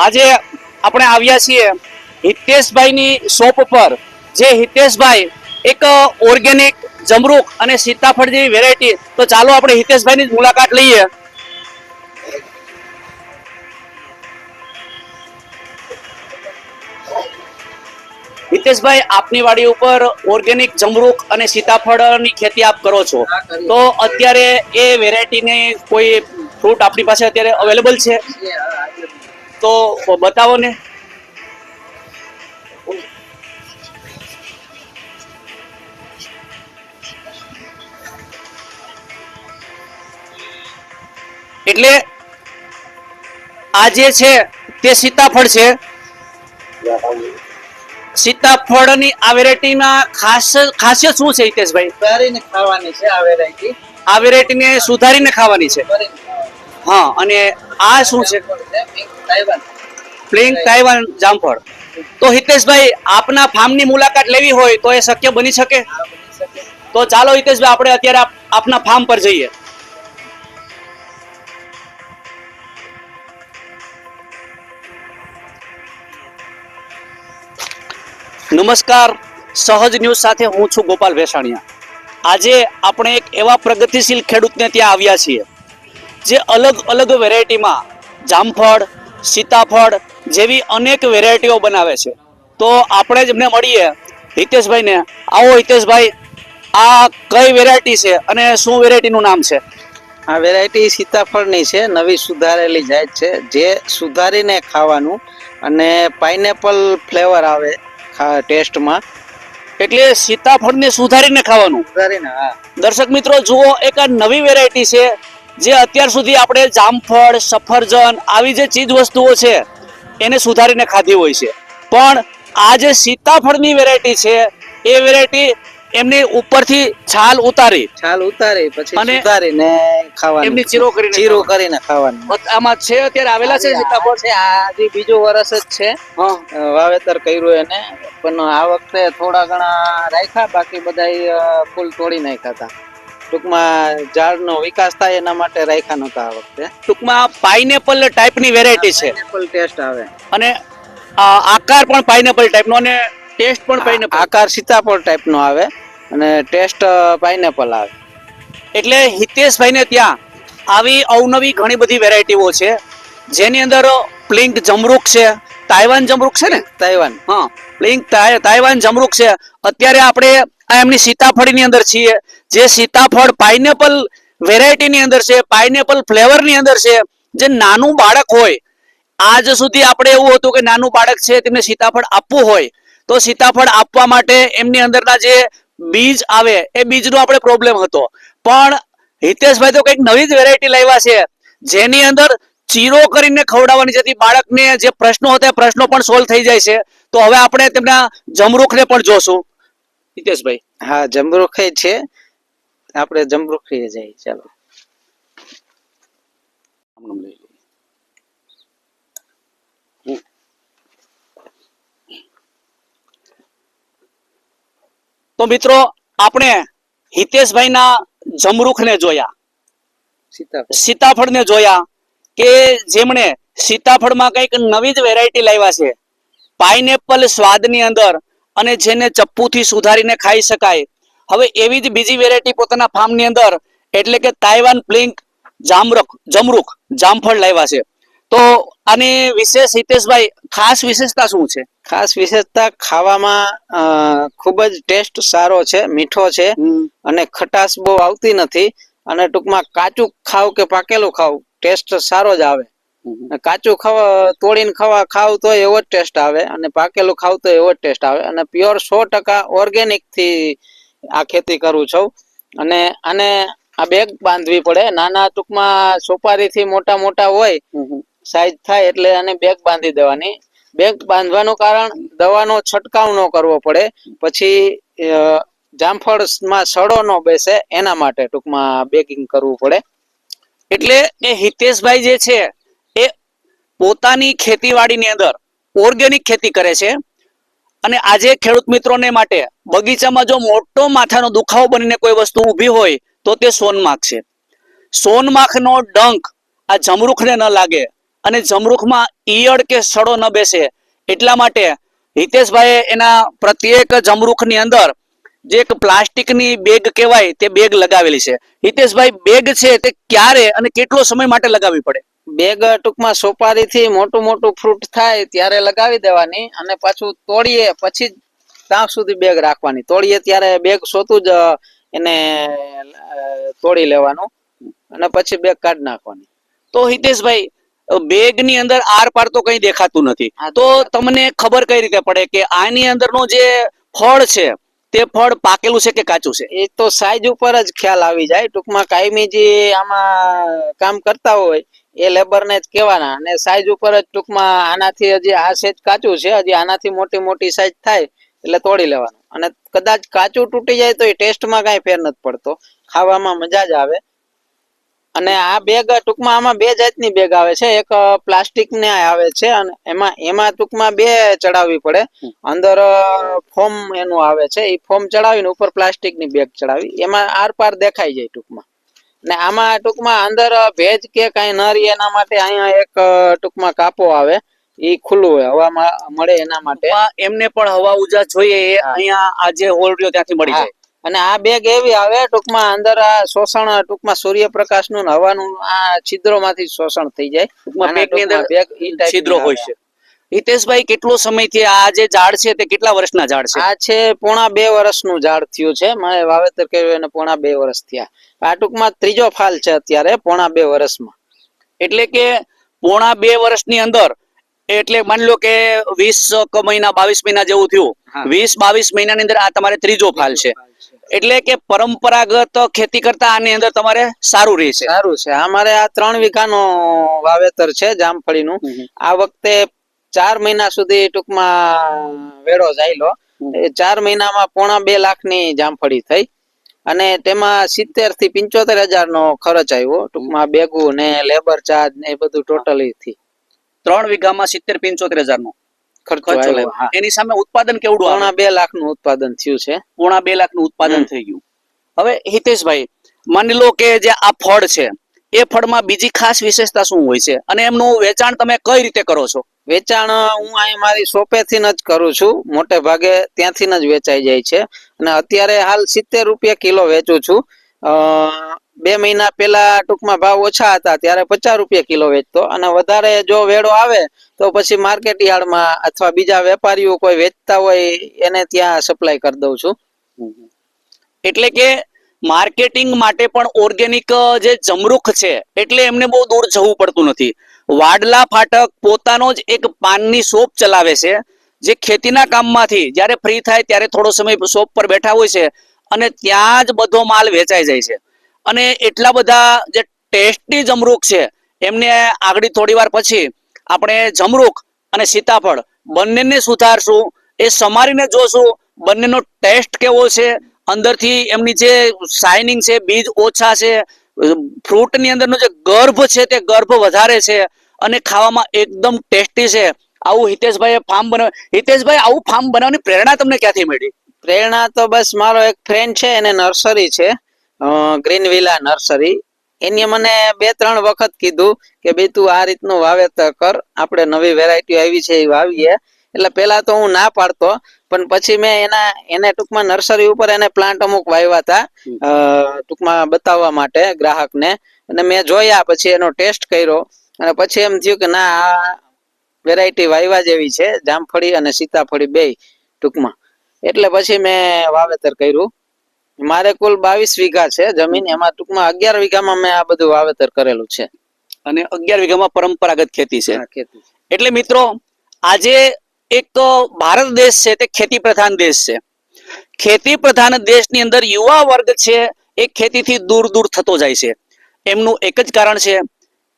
આજે આપણે આવ્યા છીએ હિતેશભાઈની શોપ પર, જે હિતેશભાઈ એક ઓર્ગેનિક જમરૂખ અને સીતાફળ જેવી વેરાયટી, તો ચાલો આપણે હિતેશભાઈની જ મુલાકાત લઈએ. હિતેશભાઈ, આપની વાડી ઉપર ઓર્ગેનિક જમરૂખ અને સીતાફળની ખેતી આપ કરો છો, તો અત્યારે એ વેરાયટીની કોઈ ફ્રૂટ આપણી પાસે અત્યારે અવેલેબલ છે તો બતાવો ને. એટલે આ જે છે તે સીતાફળ છે. સીતાફળની આ વેરાયટીમાં ખાસિયત શું છે હિતેશભાઈ? સુધારીને ખાવાની છે આ વેરાયટી. આ વેરાયટીને સુધારીને ખાવાની છે. હા, અને આ શું છે? પ્લિંક તાઇવાન જામફળ. તો હિતેશભાઈ, આપના ફાર્મની મુલાકાત લેવી હોય તો એ શક્ય બની શકે? તો ચાલો હિતેશભાઈ, આપણે અત્યારે આપના ફાર્મ પર જઈએ. નમસ્કાર, સહજ ન્યૂઝ સાથે હું છું ગોપાલ ભેસાણીયા. આજે આપણે એક એવા પ્રગતિશીલ ખેડૂતને ત્યાં આવ્યા છીએ જે અલગ અલગ વેરાયટીમાં જામફળ, સીતાફળ જેવી અનેક વેરાયટીઓ બનાવે છે. તો આપણે જ એમને મળીએ, હિતેશભાઈને. આવો હિતેશભાઈ, આ કઈ વેરાયટી છે અને શું વેરાયટીનું નામ છે? આ વેરાયટી સીતાફળની છે, નવી સુધારેલી જાત છે, જે સુધારીને ખાવાનું અને પાઇનેપલ ફ્લેવર આવે ટેસ્ટમાં. એટલે સીતાફળને સુધારીને ખાવાનું. સુધારીને, હા. દર્શક મિત્રો જુઓ, એક આ નવી વેરાયટી છે જે અત્યાર સુધી આપણે જામફળ, સફરજન આવી જે ચીજ વસ્તુઓ છે એને સુધારીને ખાધી હોય છે, પણ આ જે સીતાફળની વેરાયટી છે એ વેરાયટી એમની ઉપરથી છાલ ઉતારી પછી સુધારીને ખાવાનું, એમની ચીરો કરીને ખાવાનું. આમાં છે અત્યારે આવેલા છે સીતાફળ છે. આ હજી બીજું વર્ષ જ છે વાવેતર કર્યું એને, પણ આ વખતે થોડા ઘણા રાખ્યા, બાકી બધા ફૂલ તોડી નાખ્યા હતા. ટૂંકમાં ઝાડનો વિકાસ થાય એના માટે રાખ્યા નતા આ વખતે. ટૂંકમાં પાઇનેપલ ટાઈપની વેરાયટી છે. પાઇનેપલ ટેસ્ટ આવે અને આકાર પણ પાઇનેપલ ટાઈપનો અને ટેસ્ટ પણ પાઇનેપલ. આકાર સીતાફળ ટાઈપનો આવે અને ટેસ્ટ પાઇનેપલ આવે. એટલે હિતેશભાઈને ત્યાં આવી અવનવી ઘણી બધી વેરાયટીઓ છે, જેની અંદર પ્લિંક જમરૂખ છે, તાઇવાન જમરૂખ છે ને? તાઇવાન, હા, પ્લિંક તાઇવાન જમરૂખ છે. અત્યારે આપણે એમની સીતાફળની અંદર છીએ, જે સીતાફળ પાઇનેપલ વેરાયટીની અંદર છે, પાઇનેપલ ફ્લેવરની અંદર છે. જે નાનું બાળક હોય, આજ સુધી આપણે એવું હતું કે નાનું બાળક છે તેમને સીતાફળ આપવું હોય તો સીતાફળ આપવા માટે એમની અંદરના જે બીજ આવે એ બીજનો આપણે પ્રોબ્લેમ હતો, પણ હિતેશભાઈ તો કંઈક નવી જ વેરાયટી લાવ્યા છે જેની અંદર ચીરો કરીને ખવડાવવાની, જેથી બાળકને જે પ્રશ્નો હતા એ પ્રશ્નો પણ સોલ્વ થઈ જાય છે. તો હવે આપણે તેમના જમરૂખને પણ જોશું હિતેશભાઈ. હા, જમરૂખે છે, આપણે જમરૂખે જઈએ. ચાલો. તો મિત્રો, આપણે હિતેશભાઈના જમરૂખને જોયા, સીતાફળને જોયા કે જેમણે સીતાફળમાં કંઈક નવી જ વેરાયટી લાવ્યા છે, પાઇનેપલ સ્વાદની અંદર, અને જેને ચપ્પુથી સુધારીને ખાઈ શકાય. હવે એવી જ બીજી વેરાયટી પોતાના ફાર્મની અંદર, એટલે કે તાઇવાન પ્લિંક જમરૂખ જામફળ લાવ્યા છે. તો આની વિશેષ હિતેશભાઈ ખાસ વિશેષતા શું છે? ખાસ વિશેષતા ખાવામાં ખૂબ જ ટેસ્ટ સારો છે, મીઠો છે અને ખટાશ બહુ આવતી નથી. અને ટૂંકમાં કાચું ખાવ કે પાકેલું ખાવ ટેસ્ટ સારો જ આવે. કાચું તોડીને ખાવ તો એવો જ ટેસ્ટ આવે, અને પાકેલું ખાવ તો એવો જ ટેસ્ટ આવે. અને પ્યોર 100% ઓર્ગેનિક થી આ ખેતી કરું છું. અને આને આ બેગ બાંધવી પડે, નાના ટૂંકમાં સોપારી થી મોટા મોટા હોય સાઈઝ થાય એટલે આને બેગ બાંધી દેવાની. બેગ બાંધવાનું કારણ દવાનો છંટકાવ ન કરવો પડે, પછી જામફળમાં સડો ન બેસે એના માટે ટૂંકમાં બેગિંગ કરવું પડે. એટલે એ હિતેશભાઈ જે છે એ પોતાની ખેતીવાડીની અંદર ઓર્ગેનિક ખેતી કરે છે. અને આજે ખેડૂત મિત્રોને માટે બગીચામાં જો મોટો માથાનો દુખાવો બનીને કોઈ વસ્તુ ઊભી હોય તો તે સોનમાખ છે. સોનમાખનો ડંખ આ જમરૂખને ન લાગે અને જમરૂખમાં ઈયળ કે સડો ન બેસે એટલા માટે હિતેશભાઈએ એના પ્રત્યેક જમરૂખની અંદર જે એક પ્લાસ્ટિકની બેગ કહેવાય તે બેગ લગાવેલી છે. હિતેશભાઈ, બેગ છે તે ક્યારે અને કેટલો સમય માટે લગાવવી પડે? બેગ ટૂંકમાં સોપારીથી મોટું મોટું ફ્રૂટ થાય ત્યારે લગાવી દેવાની, અને પાછું તોડીએ પછી જ ત્યાં સુધી બેગ રાખવાની. તોડીએ ત્યારે બેગ સોતું જ એને તોડી લેવાનું અને પછી બેગ કાઢી નાખવાની. તો હિતેશભાઈ, બેગની અંદર આર પાર તો કઈ દેખાતું નથી, તો તમને ખબર કઈ રીતે પડે કે આની અંદરનું જે ફળ છે તે ફળ પાકેલું છે કે કાચું છે? એ તો સાઈઝ ઉપર જ ખ્યાલ આવી જાય. ટૂંકમાં કાયમી જે આમાં કામ કરતા હોય એ લેબરને જ કહેવાના, અને સાઈઝ ઉપર જ ટૂંકમાં આનાથી હજી આ સેજ કાચું છે, હજી આનાથી મોટી મોટી સાઈઝ થાય એટલે તોડી લેવાનું. અને કદાચ કાચું તૂટી જાય તો એ ટેસ્ટમાં કાંઈ ફેર નથી પડતો, ખાવામાં મજા જ આવે. અને આ બેગ ટૂંકમાં આમાં બે જાતની બેગ આવે છે. એક પ્લાસ્ટિક ને આવે છે, અને એમાં ટૂંકમાં બે ચડાવવી પડે. અંદર ફોર્મ એનું આવે છે, એ ફોર્મ ચડાવીને ઉપર પ્લાસ્ટિકની બેગ ચડાવી, એમાં આર પાર દેખાઈ જાય ટૂંકમાં. ને આમાં ટૂંકમાં અંદર ભેજ કે કાંઈ ન રહે એના માટે અહીંયા એક ટૂંકમાં કાપો આવે, એ ખુલ્લું હોય, હવામાં મળે એના માટે. એમને પણ હવા ઉજાસ જોઈએ એ અહીંયા આ જે હોલ રહ્યો ત્યાંથી મળી જાય. અને આ બેગ એવી આવે ટૂંકમાં અંદર આ શોષણ ટૂંકમાં સૂર્યપ્રકાશનું ને હવાનું આ છિદ્રોમાંથી શોષણ થઈ જાય. બેગની અંદર બેગ ઈ ટાઈપની છિદ્રો હોય આવે. છે. હિતેશભાઈ, કેટલો સમયથી આ જે ઝાડ છે તે કેટલા વર્ષના ઝાડ છે? આ છે પોણા 2 વર્ષનું ઝાડ થયું છે. મારે વાવેતર કર્યું એને પોણા 2 વર્ષ થયા. આ ટૂંકમાં ત્રીજો ફાલ છે અત્યારે પોણા 2 વર્ષમાં. એટલે કે પોણા 2 વર્ષની અંદર, એટલે માની લો કે 20 મહિના 22 મહિના જેવું થયું, 20-22 મહિનાની અંદર આ તમારે ત્રીજો ફાલ છે. એટલે કે પરંપરાગત ખેતી કરતા આની અંદર તમારે સારું રહે છે. સારું છે. અમારે આ 3 વીઘાનો વાવેતર છે જામફળીનું. આ વખતે 4 મહિના સુધી ટૂંકમાં વેળો જાયલો. એ 4 મહિનામાં પોણા 2 લાખની જામફળી થઈ, અને તેમાં 70 થી 75,000 નો ખર્ચ આવ્યો. ટૂંકમાં બેગું ને લેબર ચાર્જ ને એ બધું ટોટલી થી 3 વીઘામાં 70-75,000 નો ખર્ચો ખર્ચો આવ્યો. લાગ્યો. એની સામે ઉત્પાદન કેવડું આવે? પોણા 2 લાખનું ઉત્પાદન થયું છે. પોણા 2 લાખનું ઉત્પાદન થઈ ગયું. હવે હિતેશભાઈ, માની લો કે જે આ ફળ છે એ ફળમાં બીજી ખાસ વિશેષતા શું હોય છે, અને એમનું વેચાણ તમે કઈ રીતે કરો છો? વેચાણ હું અહીં મારી શોપેથી જ કરું છું. મોટે ભાગે ત્યાંથી જ વેચાઈ જાય છે. અને અત્યારે હાલ 70 રૂપિયા કિલો વેચું છું. 2 મહિના પહેલા ટૂંકમાં ભાવ ઓછા હતા ત્યારે 50 રૂપિયા કિલો વેચતો, અને વધારે જો વેળો આવે તો પછી માર્કેટ યાર્ડમાં અથવા બીજા વેપારીઓ કોઈ વેચતા હોય એને ત્યાં સપ્લાય કરી દઉં છું. એટલે કે માર્કેટિંગ માટે પણ ઓર્ગેનિક જે જમરૂખ છે એટલે એમને બહુ દૂર જવું પડતું નથી. વાડલા ફાટક પોતાનો જ એક પાનની શોપ ચલાવે છે, જે ખેતીના કામમાંથી જ્યારે ફ્રી થાય ત્યારે થોડો સમય શોપ પર બેઠા હોય છે, અને ત્યાં જ બધો માલ વેચાઈ જાય છે. અને એટલા બધા જે ટેસ્ટી જમરૂખ છે, એમને આગળ થોડી વાર પછી આપણે જમરૂખ અને સીતાફળ બંનેને સુધારશું, એ સમારીને જોશું બંનેનો ટેસ્ટ કેવો છે, અંદરથી એમની જે શાઇનિંગ છે, બીજ ઓછા છે, ફ્રૂટની અંદરનો જે ગર્ભ છે તે ગર્ભ વધારે છે, અને ખાવામાં એકદમ ટેસ્ટી છે. આવું હિતેશભાઈએ ફાર્મ બનાવ્યું. હિતેશભાઈ, આવું ફાર્મ બનાવવાની પ્રેરણા તમને ક્યાંથી મળી? પ્રેરણા તો બસ મારો એક ફ્રેન્ડ છે, એને નર્સરી છે, ગ્રીન વિલા નર્સરી. એને મને 2-3 વખત કીધું કે ભાઈ તું આ રીતનું વાવેતર કર, આપણે નવી વેરાયટી આવી છે એ વાવીએ. એટલે પેલા તો હું ના પાડતો, પણ પછી મેં એને ટૂંકમાં નર્સરી ઉપર એને પ્લાન્ટ અમુક વાવ્યા હતા ટૂંકમાં બતાવવા માટે ગ્રાહકને, અને મેં જોયા, પછી એનો ટેસ્ટ કર્યો, અને પછી એમ થયું કે ના, આ વેરાયટી વાવ્યા જેવી છે, જામફળી અને સીતાફળી બે ટૂંકમાં. એટલે પછી મેં વાવેતર કર્યું. મારે કુલ 22 વીઘા છે જમીન, એમાં ટૂંકમાં 11 વીઘામાં મેં આ બધું વાવેતર કરેલું છે. અને 11 વીઘામાં પરંપરાગત ખેતી છે. એટલે મિત્રો, આજે એક ભારત દેશ છે તે ખેતી પ્રધાન દેશ છે. ખેતી પ્રધાન દેશની અંદર યુવા વર્ગ છે એ ખેતીથી દૂર દૂર થતો જાય છે. એમનું એક જ કારણ છે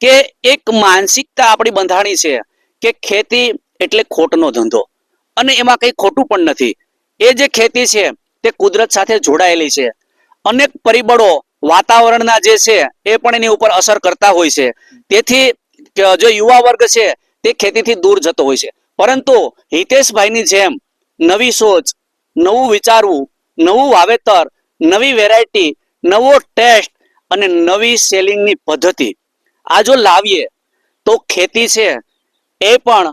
કે એક માનસિકતા આપણી બંધાણી છે કે ખેતી એટલે ખોટનો ધંધો, અને એમાં કંઈ ખોટું પણ નથી. એ જે ખેતી છે તે કુદરત સાથે જોડાયેલી છે. અનેક પરિબળો વાતાવરણના જે છે એ પણ એની ઉપર અસર કરતા હોય છે. તેથી જો યુવા વર્ગ છે તે ખેતીથી દૂર જતો હોય છે. પરંતુ હિતેશભાઈની જેમ નવી સોચ, નવું વિચારવું, નવું વાવેતર, નવી વેરાયટી, નવો ટેસ્ટ અને નવી સેલિંગની પદ્ધતિ આ જો લાવીએ તો ખેતી છે એ પણ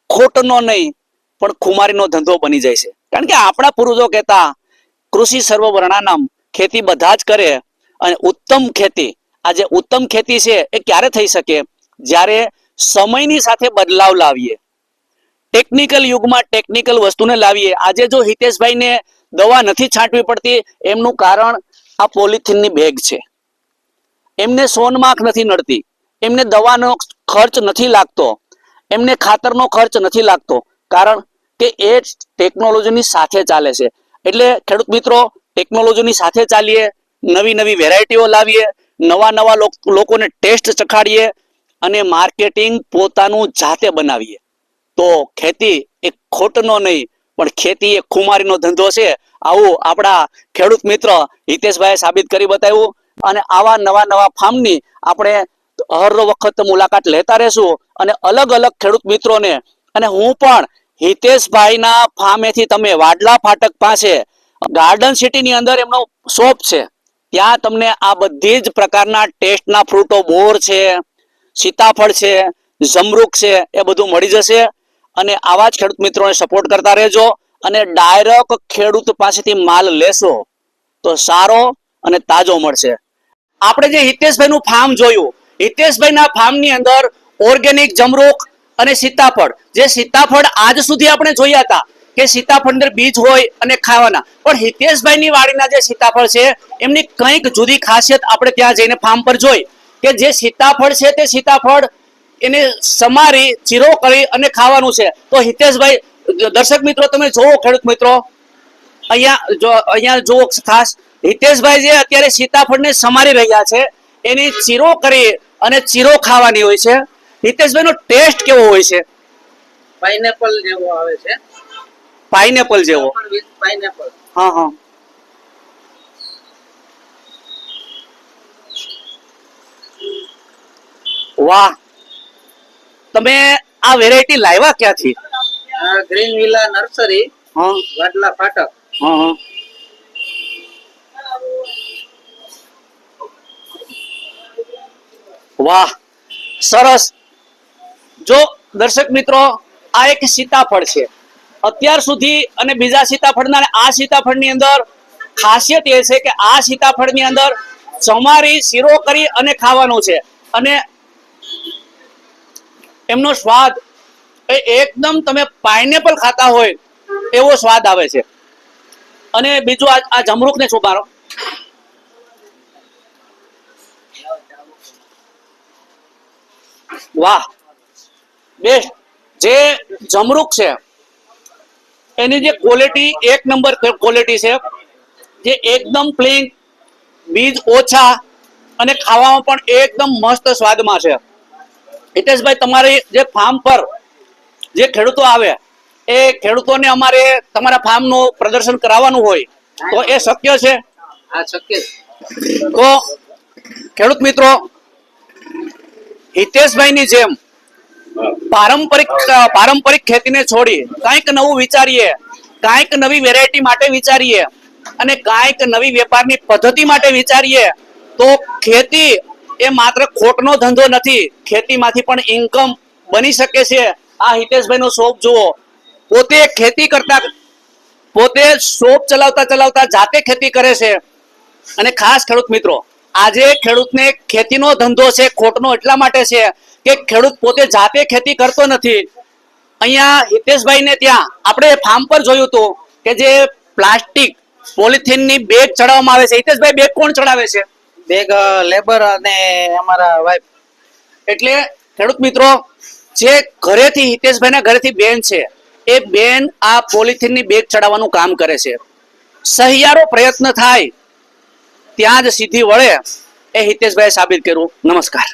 ખોટનો નહીં પણ ખુમારીનો ધંધો બની જાય છે. કારણ કે આપણા પૂર્વજો કહેતા કૃષિ સર્વવર્ણાનામ, ખેતી બધા જ કરે. અને ઉત્તમ ખેતી, આ જે ઉત્તમ ખેતી છે એ ક્યારે થઈ શકે? જ્યારે સમયની સાથે બદલાવ લાવીએ, ટેકનિકલ યુગમાં ટેકનિકલ વસ્તુને લાવીએ. આજે જો હિતેશભાઈને દવા નથી છાંટવી પડતી, એમનું કારણ આ પોલિથીનની બેગ છે. એમને સોનમાખ નથી નડતી, એમને દવાનો ખર્ચ નથી લાગતો, એમને ખાતરનો ખર્ચ નથી લાગતો, કારણ કે એ ટેકનોલોજીની સાથે ચાલે છે. એટલે ખેડૂત મિત્રો, ટેકનોલોજીની સાથે ચાલીએ, નવી નવી વેરાયટીઓ લાવીએ, નવા નવા લોકોને ટેસ્ટ ચખાડીએ અને માર્કેટિંગ પોતાનું જાતે બનાવીએ. તો ખેતી એ ખોટનો નહીં પણ ખેતી એ ખુમારીનો ધંધો છે. આવું આપણા ખેડૂત મિત્ર હિતેશભાઈએ સાબિત કરી બતાવ્યું. અને આવા નવા નવા ફાર્મની આપણે હર વખત મુલાકાત લેતા રહેશું અને અલગ અલગ ખેડૂત મિત્રોને, અને હું પણ હિતેશભાઈના ફાર્મેથી તમે વાડલા ફાટક પાસે ગાર્ડન સિટીની અંદર એમનો શોપ છે, ત્યાં તમને આ બધી જ પ્રકારના ટેસ્ટના ફ્રૂટો, બોર છે, સીતાફળ છે, જમરૂખ છે, એ બધું મળી જશે. અને આવા જ ખેડૂત મિત્રોને સપોર્ટ કરતા રહેજો અને ડાયરેક્ટ ખેડૂત પાસેથી માલ લેશો તો સારો અને તાજો મળશે. આપણે જે હિતેશભાઈનું ફાર્મ જોયું, હિતેશભાઈના ફાર્મની અંદર ઓર્ગેનિક જમરૂખ અને સીતાફળ, જે સીતાફળ આજ સુધી આપણે જોયા હતા કે સીતાફળ અંદર બીજ હોય અને ખાવાના, પણ હિતેશભાઈની વાડીના જે સીતાફળ છે એમની કંઈક જુદી ખાસિયત આપણે ત્યાં જઈને ફાર્મ પર જોઈ કે જે સીતાફળ છે તે સીતાફળ એને સમારી ચીરો કરી અને ખાવાનું છે. તો હિતેશભાઈ, દર્શક મિત્રો તમે જોવો, ખેડૂત મિત્રો અહીંયા જુઓ ખાસ, હિતેશભાઈ જે અત્યારે સીતાફળને સમારી રહ્યા છે, એની ચીરો કરી અને ચીરો ખાવાની હોય છે. હિતેશભાઈનો ટેસ્ટ કેવો હોય છે? પાઇનેપલ જેવો આવે છે. પાઇનેપલ જેવો. પાઇનેપલ. હા હા. વાહ, તમે આ વેરાયટી લાવ્યા ક્યાંથી? ગ્રીન વિલા નર્સરી, હા વાડલા ફાટક. હા હા. વાહ, સરસ. જો દર્શક મિત્રો, આ એક સીતાફળ છે. અત્યાર સુધી અને બીજા સીતાફળના આ સીતાફળની અંદર ખાસિયત એ છે કે આ સીતાફળની અંદર સમારી શીરો કરી અને ખાવાનું છે, અને એમનો સ્વાદ એ એકદમ તમે પાઇનેપલ ખાતા હોય એવો સ્વાદ આવે છે. અને બીજું આ જમરૂખને શું મારો? વાહ, બેસ્ટ. જે જમરૂખ છે એની જે ક્વોલિટી એક નંબર ક્વોલિટી છે, જે એકદમ પ્લેન, બીજ ઓછા અને ખાવામાં પણ એકદમ મસ્ત સ્વાદમાં છે. હિતેશભાઈ, તમારી જે ફાર્મ પર જે ખેડૂતો આવે એ ખેડૂતોને અમારે તમારા ફાર્મનું પ્રદર્શન કરાવવાનું હોય તો એ શક્ય છે? હા, શક્ય. તો ખેડૂત મિત્રો, હિતેશભાઈની જેમ પારંપરિક ખેતીને છોડી કંઈક નવું વિચારીએ, કંઈક નવી વેરાયટી માટે વિચારીએ અને કંઈક નવી વેપારની પદ્ધતિ માટે વિચારીએ તો ખેતી એ માત્ર ખોટનો ધંધો નથી, ખેતીમાંથી પણ ઇન્કમ બની શકે છે. આ હિતેશભાઈનો શોપ જુઓ, પોતે ખેતી કરતા, પોતે શોપ ચલાવતા જાતે ખેતી કરે છે. અને ખાસ ખેડૂત મિત્રો, આજે ખેડૂતને ખેતીનો ધંધો છે ખોટનો એટલા માટે છે કે ખેડૂત પોતે જાતે ખેતી કરતો નથી. અહીંયા હિતેશભાઈને ત્યાં આપણે ફાર્મ પર જોયું હતું કે જે પ્લાસ્ટિક પોલિથીનની બેગ ચડાવવામાં આવે છે. હિતેશભાઈ, બેગ કોણ ચડાવે છે? બેગ લેબર અને અમારા વાઇફ. એટલે ખેડૂત મિત્રો, જે ઘરેથી હિતેશભાઈના ઘરેથી બેન છે, એ બેન આ પોલિથીનની બેગ ચડાવવાનું કામ કરે છે. સહિયારો પ્રયત્ન થાય ત્યાં જ સીધી વળે, એ હિતેશભાઈ સાબિત કર્યું. નમસ્કાર.